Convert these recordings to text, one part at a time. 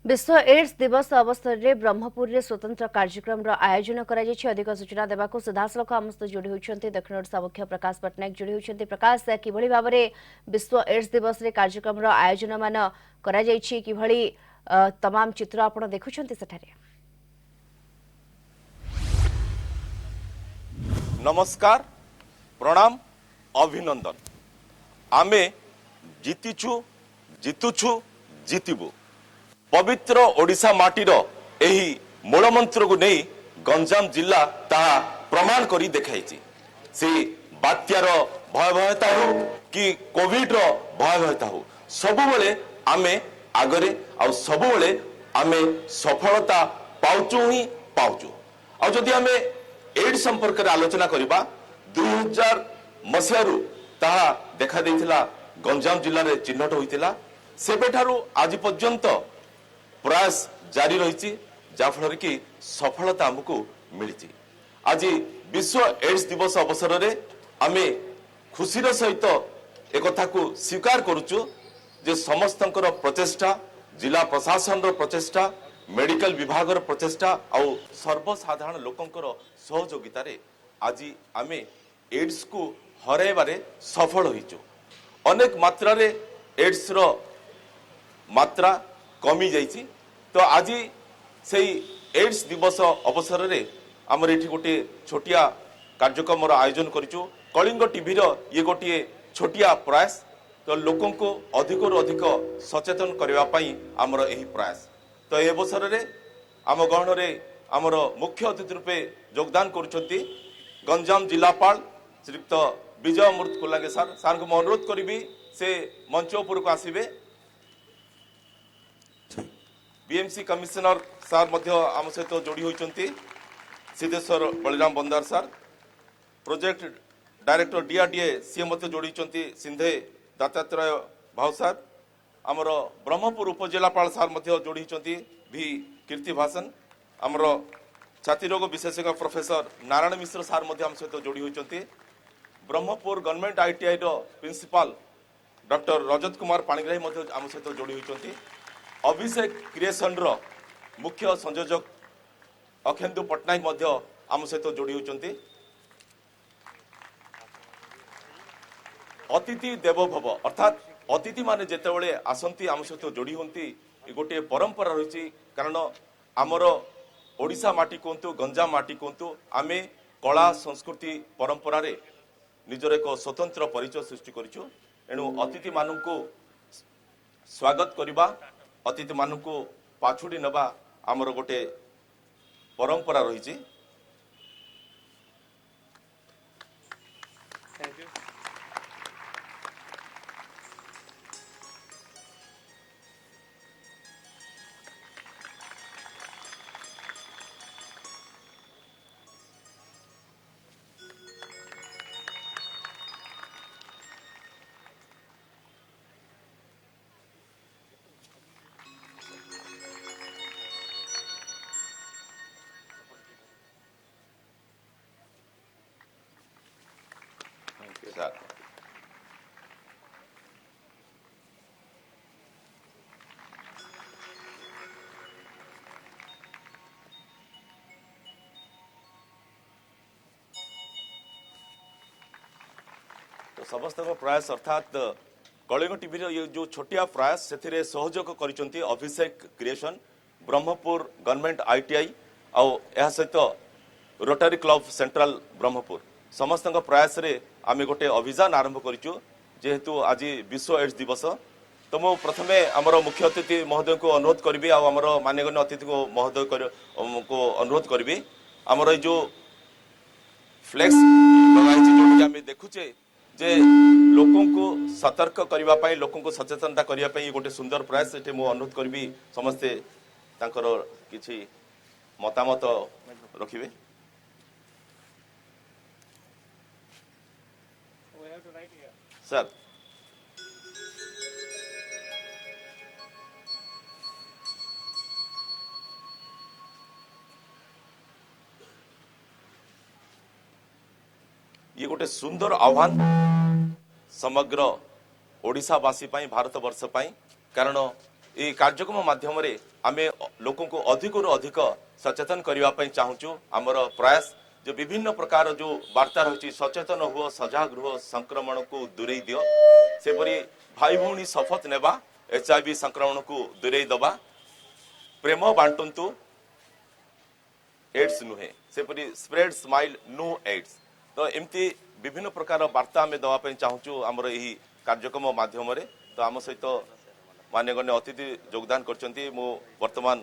विश्व एड्स दिवस अवसर में ब्रह्मपुर में स्वतंत्र कार्यक्रम आयोजन कर अधिक सूचना देवाक सीधासख आम सहित जोड़ी होती दक्षिण ओडिशा मुख्य प्रकाश पट्टनायक जोड़ी होती। प्रकाश किभली भाव में विश्व एड्स दिवस रे कार्यक्रम आयोजन मान किभली तमाम चित्र आपण देखुछंती सेठारे। नमस्कार, प्रणाम, अभिनंदन। आमे जीतिछु, जीतुछु, जीतबू। पवित्र ओडिशा माटीर एही मूलमंत्र को नहीं गंजाम जिला ताहा प्रमाण करी देखाइछि। से बात्यार भयावहता हो कि कोविड रो भयावहता हो, सबुबले आमे आगरे आ सबुबले आमे सफलता पाउचु ही पाउचु। आ जदि आमे एड्स संपर्क रे आलोचना करिबा 2000 मसियारू ताहा देखा देइथिला गंजाम जिल्ला रे चिन्हट होइतिला। सेबेठारू आज पर्यंत प्रयास जारी रही जाफल कि सफलता आमको मिली। आज विश्व एड्स दिवस अवसर में आम खुशीर सहित एक को स्वीकार करुचु जे समस्त प्रचेष्टा, जिला प्रशासन प्रचेष्टा, मेडिकल विभाग प्रचेष्टा आउ सर्वसाधारण लोकंकर सहयोगिता आज आम एड्स को हरैबारे सफल होइचु। अनेक मात्रा रे एड्स रो मात्रा कमी जाइछि। तो आज से एड्स दिवस अवसर में आमर ये गोटे छोटिया कार्यक्रम आयोजन करिचु। कलिंग टीवी ये गोटे छोटिया प्रयास तो लोकों को अधिक अधिक सचेतन करने आमर यही प्रयास। तो ये अवसर में आम गहन में आमर मुख्य अतिथि रूपे योगदान करुछंती गंजाम जिलापाल श्रीयुक्त विजय अमृत कुलांगे सार को अनुरोध करी से मंच उपरको आसबे। बीएमसी कमिशनर सार आम सहित जोड़ी होती सिद्धेश्वर बलिराम बंदार सार, प्रोजेक्ट डायरेक्टर डीआरडीए सी जोड़ी सिंधे दत्तात्रेय भाव सार, आमर ब्रह्मपुर उपजिलापाल सार जोड़ी भी कीर्ति भाषण, आमर छाती रोग विशेषज्ञ प्रोफेसर नारायण मिश्र सार आम सहित जोड़ी होती, Brahmapur government ITI principal doctor Rajat Kumar Panigrahi आम सहित जोड़ी होती, अभिषेक क्रिएशन रो मुख्य संयोजक अखेन्दु पट्टनायक आम सहित जोड़ी होती। अतिथि देवो भव अर्थात अतिथि माने जेतेबेले आसंती आम सहित जोड़ी होती गोटे परंपरा रही। कारण आमर ओडिशा माटी कहतु, गंजाम माटी कहतु, आमे कला संस्कृति परंपरा रे निजर एक स्वतंत्र परिचय सृष्टि करिछु। एणु अतिथि मानू स्वागत करबा, अतिथि मानू पाछुड़ी नबा आमर गोटे परंपरा रही। तो समस्त प्रयास अर्थात कलिंग टीवी ये जो छोटिया प्रयास से सहयोग करिसंती अभिषेक क्रिएशन, ब्रह्मपुर गवर्नमेंट आईटीआई आउ सहित रोटरी क्लब सेंट्रल ब्रह्मपुर समस्त प्रयास रे आम गोटे अभियान आरंभ करिचु जेहेतु आज विश्व एड्स दिवस। तो मु प्रथमे आमर मुख्य अतिथि महोदय को अनुरोध करी आमर मान्यगण्य अतिथि को महोदय को अनुरोध करी आमर जो फ्लेक्स जो आम देखुचे जे लोकों को सतर्क करबा पई, लोकों को सचेतनता करबा पई गोटे सुंदर प्रयास एटे मु अनुरोध करबी समस्ते तांकर किछि मतामत रखिबे। सर ये गोटे सुंदर आह्वान समग्र ओडिशावासी भारत वर्ष कारण ये कार्यक्रम माध्यम आमे लोक को अधिक अधिक सचेतन करने चाहूँ आमर प्रयास जो विभिन्न प्रकार जो वार्ता रही सचेतन हुआ सजग रुह संक्रमण को दूरे दियो सेपरी भाई भौणी शपथ नेबा HIV संक्रमण को दूरे दबा प्रेम बांटंतु एड्स नुहे सेपरी स्प्रेड स्माइल नो एड्स तो एमती विभिन्न प्रकार वार्ता आम दवाई चाहूँ आमर यही कार्यक्रम माध्यम तो आम सहित मान्यगण्य अतिथि योगदान करछंती मो वर्तमान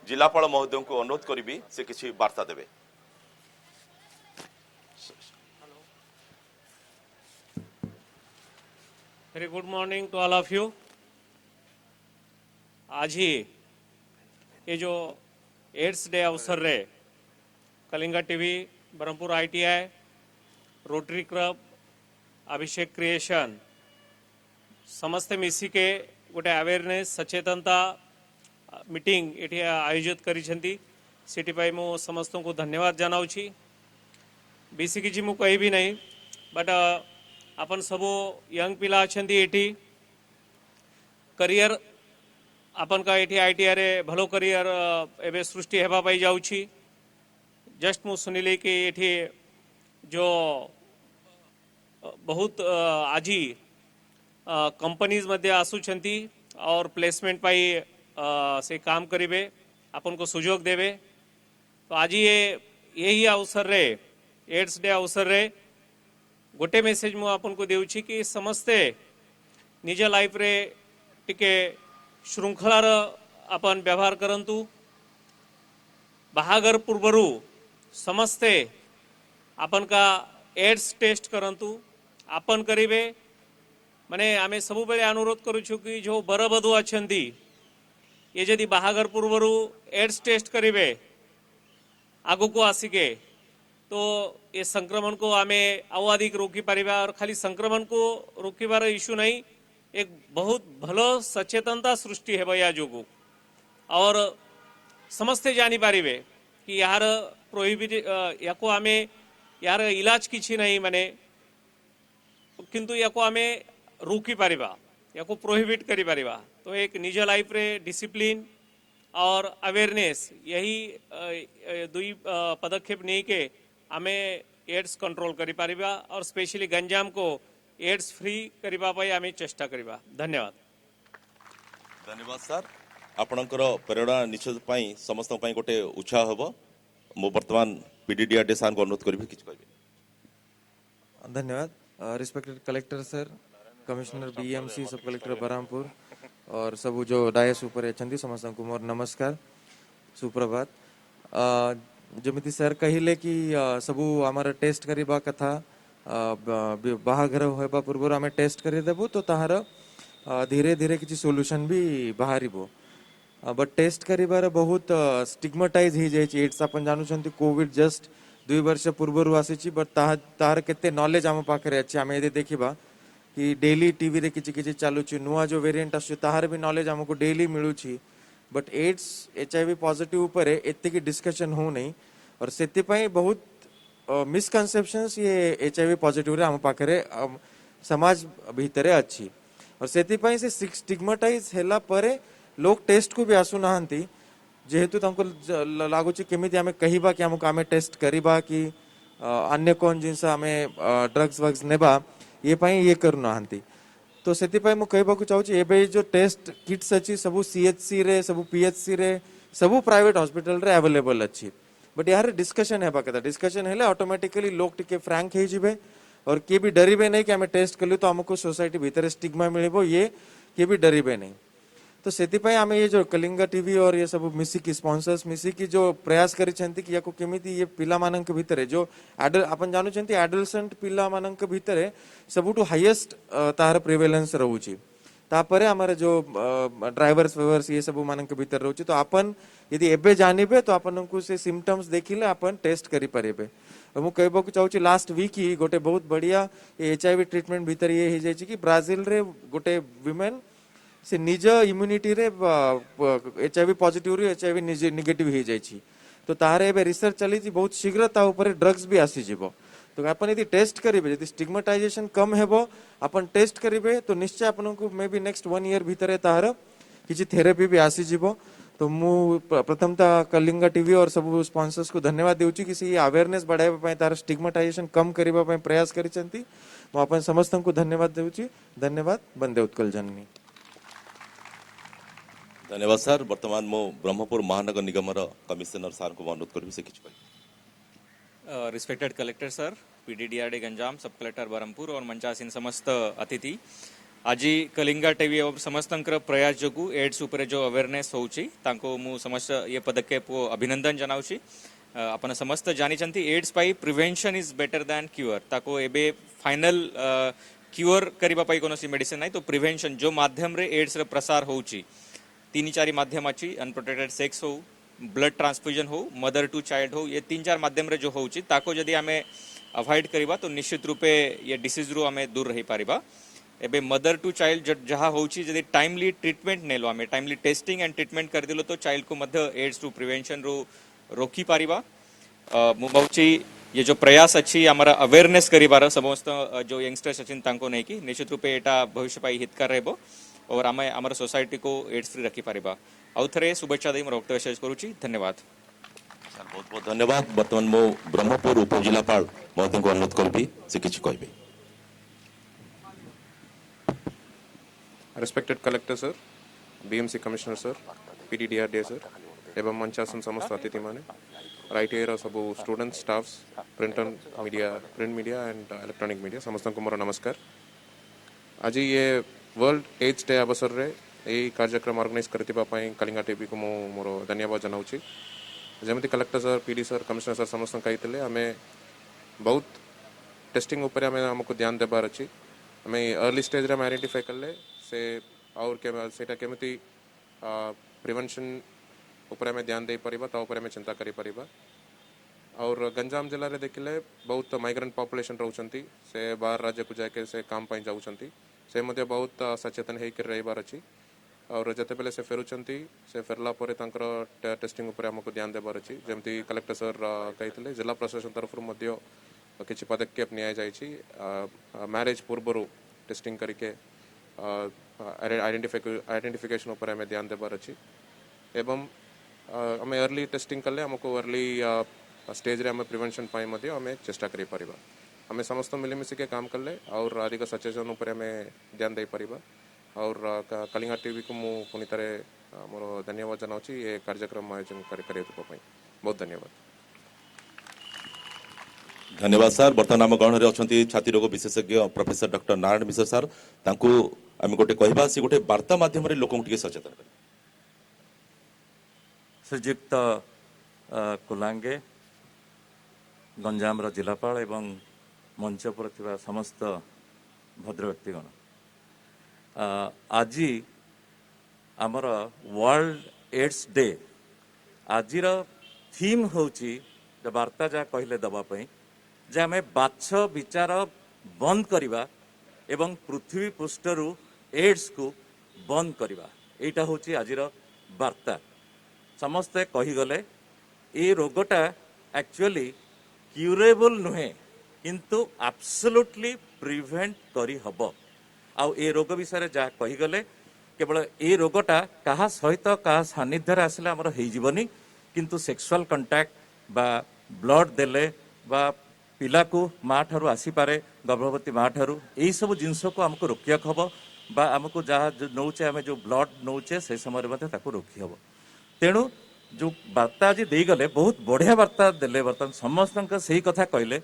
जिलापाल महोदय को अनुरोध करी से किसी वार्ता देवे। Very good morning to all of you. आज ही ये जो एड्स डे अवसर रे Kalinga TV Brahmapur ITI Rotary club Abhishek creation समस्ते मिसिके गोटे अवेयरनेस सचेतनता मीटिंग ये आयोजित करिसेंती सेठी पाई मो समस्त को धन्यवाद जनाउछि। बेसी किछि मु कहबी नहीं बट अपन सबो यंग पिला अछंती एठी करियर अपन का एठी ITI रे भलो करियर एबे सृष्टि हेबा पाई जाउछि। जस्ट मु सुनिले कि एठी जो बहुत आजी कंपनीज मध्ये आसुछंती और प्लेसमेंट पाई से काम करिवे अपन को सुजोग देवे। तो आज ये यही अवसर रे एड्स डे अवसर रे गोटे मेसेज मु अपन को देउछि कि समस्ते निज लाइफ रे टिके श्रृंखलार अपन व्यवहार करंतु। बाहागर पूर्वरु समस्ते अपन का एड्स टेस्ट करंतु अपन करिवे। माने आमे सब बेले अनुरोध करूछु कि जो बरबधु अछंती ये जदि बाहागर पूर्वरु एड्स टेस्ट करिवे आगु को आसिके तो ये संक्रमण को आमे आउ अधिक रोकी पारिबा। और खाली संक्रमण को रोकिबार इश्यू नहीं एक बहुत भलो सचेतनता सृष्टि हेबा या जोगु और समस्ते जानी पारिबे कि यार प्रोहिबिट याको आमे यार इलाज किछि नहीं माने किंतु याको आमे रोकी पारिबा याको प्रोहिबिट करी पारिबा। तो एक निज लाइफ रे डिसिप्लिन और अवेयरनेस यही दुई पदक्षेप नहीं के आमे एड्स कंट्रोल करी पारिबा और स्पेशली गंजाम को एड्स फ्री करिबा पाई आमे चेष्टा करिबा। धन्यवाद। धन्यवाद सर आपणकर प्रेरणा निश्चित पाई समस्त पाई गोटे उत्साह हबो। मो वर्तमान PDDRD सर को अनुरोध करिबे किछ कहबे। धन्यवाद। Respected collector sir, commissioner BMC, सब कलेक्टर बरहमपुर और सब जो डायस ऊपर अछंती समस्त को मोर नमस्कार सुप्रभात। जमिति सर कहिले कि सबू आमर टेस्ट करिबा कथा बाहाघर होबा पूर्व आमे टेस्ट करि देबु तो ताहार धीरे धीरे किछि सॉल्यूशन भी बाहरिबो। बट टेस्ट करिबार बहुत स्टिग्माटाइज ही जाय एड्स अपन जानू छंती कोविड जस्ट 2 वर्ष पूर्व आसी बट तार केते नॉलेज आम पाखरे अछि। आमे यदि देखिबा कि डेली टीवी रे किछि किछि चालुछि नुआ जो वेरिएंट आसु ताहार भी नॉलेज हमको डेली मिलुछि। बट एड्स HIV पॉजिटिव ऊपर एते की डिस्कशन हो नहीं और सेति पई बहुत मिसकनसेप्शंस ये HIV पॉजिटिव रे हम पाखरे समाज भीतरे अछि और सेति पई से स्टिग्माटाइज हैला परे लोग टेस्ट को भी आसु नाहंती जेहेतु तांको लागुछि केमिति आमे कहिबा कि हमको आमे टेस्ट करिबा कि अन्य कोन जिंस आमे ड्रग्स वग्स नेबा ये पाई ये करू नाहंती। तो सेति पई मु कहबा को चाहूछि एबे जो टेस्ट किट्स अछि सबु CHC रे सबु PHC रे सबु प्राइवेट हॉस्पिटल रे अवेलेबल अछि। बट यार डिस्कशन हेबा कथा डिस्कशन हेले ऑटोमेटिकली लोग टिके फ्रैंक हे जिवे और के भी डरिबे नहीं कि आमे टेस्ट कलु तो हमको सोसाइटी भीतर स्टिग्मा मिलिबो ये के भी डरिबे नहीं। तो सेति पई आमे ये जो कलिंगा टीवी और ये सब मिसिकी स्पॉन्सर्स मिसिकी जो प्रयास करिसेंती कि याको केमिति ये पिला मानक भितरे जो अपन जानू छंती एडोलसेंट पिला मानक भितरे सबुटु हाईएस्ट तार प्रिवेलेंस रहउची। तापरे हमारे जो ड्राइवर्स वेवर्स ये सब मानक भीतर रहउची। तो अपन यदि एबे जानिबे तो अपन को से सिम्पटम्स देखिले अपन टेस्ट करि परिबे। मु कहबो को चाहूची लास्ट वीक ही गोटे बहुत बढ़िया HIV ट्रीटमेंट भीतर ये हे जायछि कि ब्राजील रे गोटे विमेन से निज इम्यूनिटी रे HIV पॉजिटिव रे HIV नेगेटिव हे जायछि। तो तारे एबे रिसर्च चली बहुत शीघ्र ता ऊपर ड्रग्स भी आसी जिवो। तो अपन यदि टेस्ट करिवे यदि स्टिग्माटाइजेशन कम हेबो अपन टेस्ट करिवे तो निश्चय अपन को मे बी नेक्स्ट 1 ईयर भीतर तार किसी थेरेपी भी आसी जीवो तो मु प्रथमतः कलिंगा टीवी और सब स्पॉन्सर्स को धन्यवाद देउची कि से अवेयरनेस बढ़ाइबा पई तार स्टिग्मेटाइजेशन कम करिबा पई प्रयास करिसंती मु अपन समस्त को धन्यवाद देउची धन्यवाद वंदे उत्कल जननी धन्यवाद सर वर्तमान मो ब्रह्मपुर महानगर निगम कमिशनर सर को अनुरोध करी से किछ रिस्पेक्टेड कलेक्टर सर पीडीडीआरडी गंजाम सब कलेक्टर बरहमपुर और मंचासीन समस्त अतिथि आज कलिंगा टीवी और समस्त प्रयास जो एड्स उपरे जो अवेयरनेस होउची तांको मु समस्त ये पदक्षेप को अभिनंदन जनाउची अपन समस्त जानी एड्स पाई prevention is better than cure ताको एबे फाइनल क्यूर करिबा पाई कोनोसी मेडिसिन नाही तो प्रिवेंशन जो माध्यम रे एड्स रे प्रसार होउची 3-4 माध्यम अच्छी अनप्रोटेक्टेड सेक्स हो ब्लड ट्रांसफ्यूजन हो मदर टू चाइल्ड हो ये 3-4 माध्यम रे जो होउची ताको जदि आमे अवॉइड करिबा तो निश्चित रूपे ये डिसीज रु आमे दूर रही पारिबा एबे मदर टू चाइल्ड जहाँ होउची जदि टाइमली ट्रीटमेंट नेलो आमे टाइमली टेस्टिंग एंड ट्रीटमेंट कर दिलो तो चाइल्ड को मध्य एड्स रु प्रिवेंशन रु रोकी पारिबा मु भावची ये जो प्रयास अच्छी हमारा अवेयरनेस करिबार समस्त जो यंगस्टर्स अछिन तांको नै कि निश्चित रूपे एटा भविष्य पाई हितकार रहबो और आम आम सोसाइटी को एड्स फ्री रखी पारिबा आउ थे शुभेच्छा दे मोर वक्तव्य शेष करुची धन्यवाद सर बहुत बहुत धन्यवाद वर्तमान मो ब्रह्मपुर उपजिलापाल महोदय को अनुरोध करबी से किछ कहबे Respected Collector Sir, BMC Commissioner Sir, PDDRDA Sir, एवं मंचासन समस्त अतिथि माने राइट एयर सब students staffs print media and electronic media समस्त को मोर नमस्कार आज ये वर्ल्ड एड्स डे अवसर रे यही कार्यक्रम ऑर्गेनाइज करथिबा पई कलिंगा टीवी को मोर धन्यवाद जनाउची जेमति collector sir PD sir commissioner sir समस्त कहितले हमें बहुत टेस्टिंग ऊपर हमें हमको ध्यान देबार अछि हमें अर्ली स्टेज रे आइडेंटिफाई करले से और के सेटा केमति प्रिवेंशन ऊपर हमें ध्यान दे परिबा ता ऊपर हमें चिंता करि परिबा और गंजाम जिले रे देखिले बहुत माइग्रेंट पॉपुलेशन रहउचंती से बाहर राज्य को जाके से काम पई जाउचंती से मध्य बहुत सचेतन है कर रहिबार अछि और जते बेले से फेरुचंती से फेरला परे तांकर टेस्टिंग ऊपर हमको ध्यान देबार अछि जेमति कलेक्टर सर कहितले जिला प्रशासन तरफ मध्य किछि पदक्षेप निया जायछि मैरिज पूर्वरु टेस्टिंग करके आइडेंटिफिकेशन ऊपर हमें ध्यान देबार अछि एवं हमें अर्ली टेस्टिंग कले हमको अर्ली स्टेज रे हमें प्रिवेंशन पाई मध्य हमें चेष्टा करि परिबा हमें समस्त मिलीमिशी के काम कले और अधिक सचेतन ऊपर हमें ध्यान दे परिबा और कलिंगा टीवी को मु पुनी तरह मोर धन्यवाद जनाउची ये कार्यक्रम आयोजन करे बहुत धन्यवाद धन्यवाद सर वर्तमान आम गहन रे अछंती छाती रोग विशेषज्ञ professor doctor Narayan Mishra sir तांको आम गोटे कहबा से गोटे वार्ता माध्यम रे लोकन टिके सचेतन कर श्रीयुक्त कुलांगे गंजाम जिलापाल एवं मंच पर थिबा समस्त भद्र व्यक्तिगण आज आमर वर्ल्ड एड्स डे आजिर थीम होची वार्ता जहाँ कहले दवाई जे आम बाछ विचार बंद करवा एवं पृथ्वी पृष्ठरु एड्स को बंद करवा एटा होची आजिर वार्ता समस्ते कहीगले ये रोगटा एक्चुअली क्यूरेबल नुहे किंतु एब्सोल्युटली प्रिवेंट करी हबो आउ ए रोग विषय जहाँ कहीगले केवल ए रोगटा कहा सहित कहा सानिध्य आसले आमर हो जीवनी किंतु सेक्सुअल कंटाक्ट बा ब्लड देले बा पिला को माँ ठारू आसी पारे गर्भवती माँ ठारू यही सब जिनस को हमको रोकिया हम बा आमको जहाँ नौचे आम जो ब्लड नौचे से समय रोकी हम तेणु जो वार्ता आज देगले बहुत बढ़िया वार्ता देले बर्तमान समस्त से कथा कहले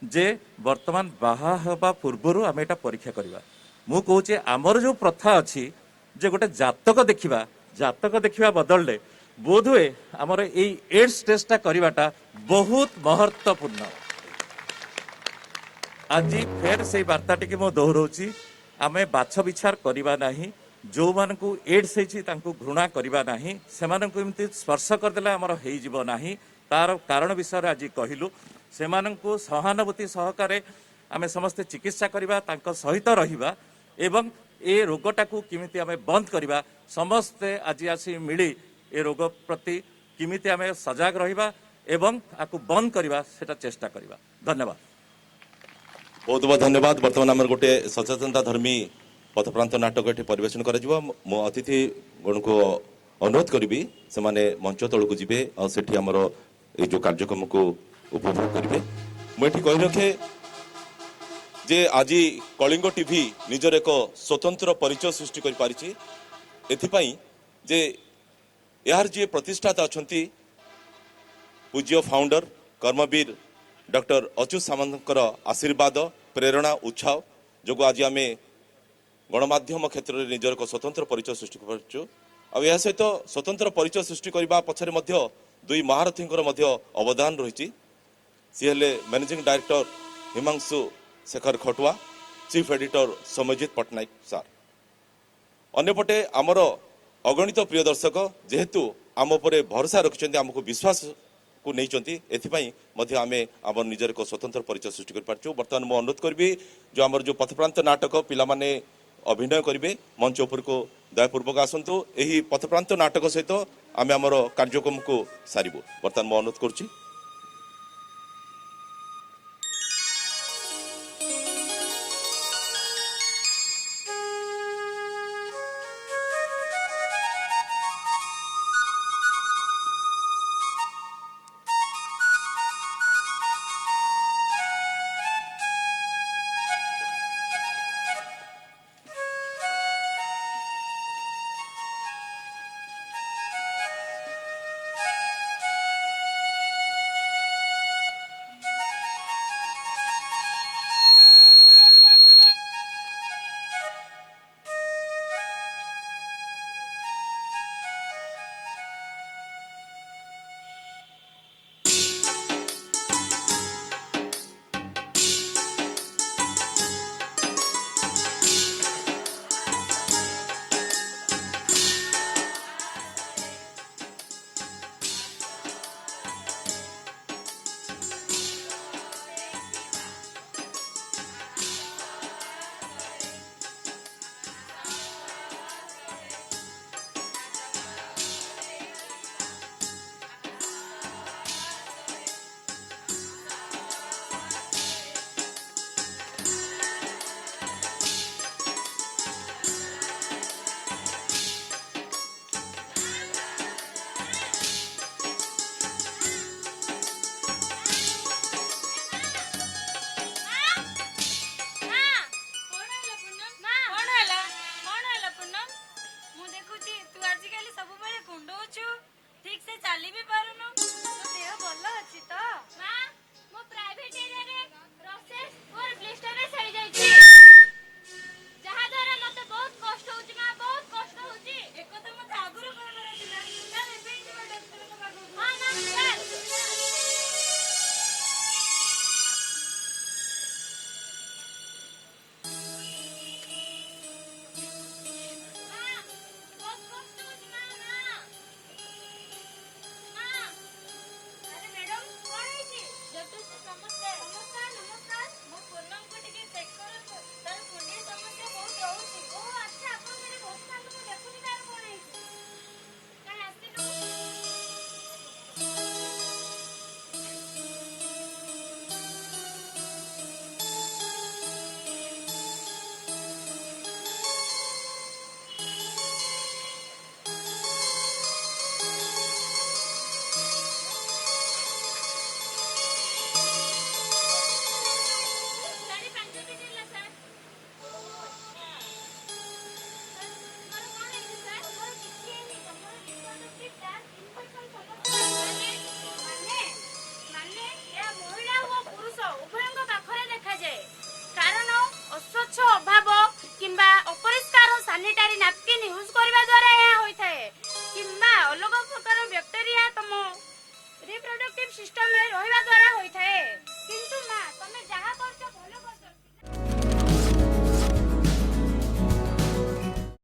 जे वर्तमान बाहा हवा पूर्वर आम एटा परीक्षा करवा मु कहूँ आमर जो प्रथा अच्छी जे गोटे जातक देखा बदलले बोध हुए आमर एड्स टेस्टा करवाटा बहुत महत्वपूर्ण आज फेर से वार्ता टी मु दोहराऊँ आम बाछ विचार करवा नहीं जो मान को एड्स होती घृणा करवा नहीं से एमती स्पर्श करदे आमर हो नहीं तार कारण विषय आज कहलु से सहानुभूति सहकारे आम समस्ते चिकित्सा करवा सहित रहिबा एवं ए रोगटा को किमिति आम बंद करवा समस्ते आज आसी मिली ए रोग प्रति किमिति आम सजग रहिबा एवं आकु बंद करवा सेटा चेष्टा करवा धन्यवाद बहुत बहुत धन्यवाद वर्तमान आम गोटे सचेतनता धर्मी पथप्रांत नाटक ये परिवेशन कर मो अतिथि गण को अनुरोध करी से मंच तौक जी और सेठी आमर ये जो कार्यक्रम को उपभोग करेंगे मुझे कही रखे जे आज कलिंग टीवी निजर एक स्वतंत्र परिचय सृष्टि कर पारिछि एथिपाई जे यार जी प्रतिष्ठाता अच्छा पूज्य फाउंडर कर्मवीर डॉक्टर अच्युत सामंतर आशीर्वाद प्रेरणा उत्साह जो आज आम गणमाध्यम क्षेत्र में निजर एक स्वतंत्र परिचय सृष्टि कर सहित स्वतंत्र परिचय सृष्टि करने पछरे मध्य दुई महारथींकर मध्य अवदान रही सी हेले managing director Himanshu Shekhar Khatua chief editor Soumyajit Pattanaik सार अन्यपटे आमर अगणित प्रिय दर्शक जेहेतु आम उपरे भरोसा रखिंट आमको विश्वास को नहीं आमे आम निजर एक स्वतंत्र परिचय सृष्टि कर पार्छु। बर्तमान मु अनुरोध करी जो आमर जो पथप्रांत नाटक पिला माने अभिनय करेंगे मंच उपर को दयापूर्वक आसतु यही पथप्रांत नाटक सहित आमे आमर कार्यक्रम को सारू। बर्तमान मु अनुरोध करुच्ची ଯାହା ଦ୍ୱାରା ମତେ ବହୁତ କଷ୍ଟ ହଉଛି ମା।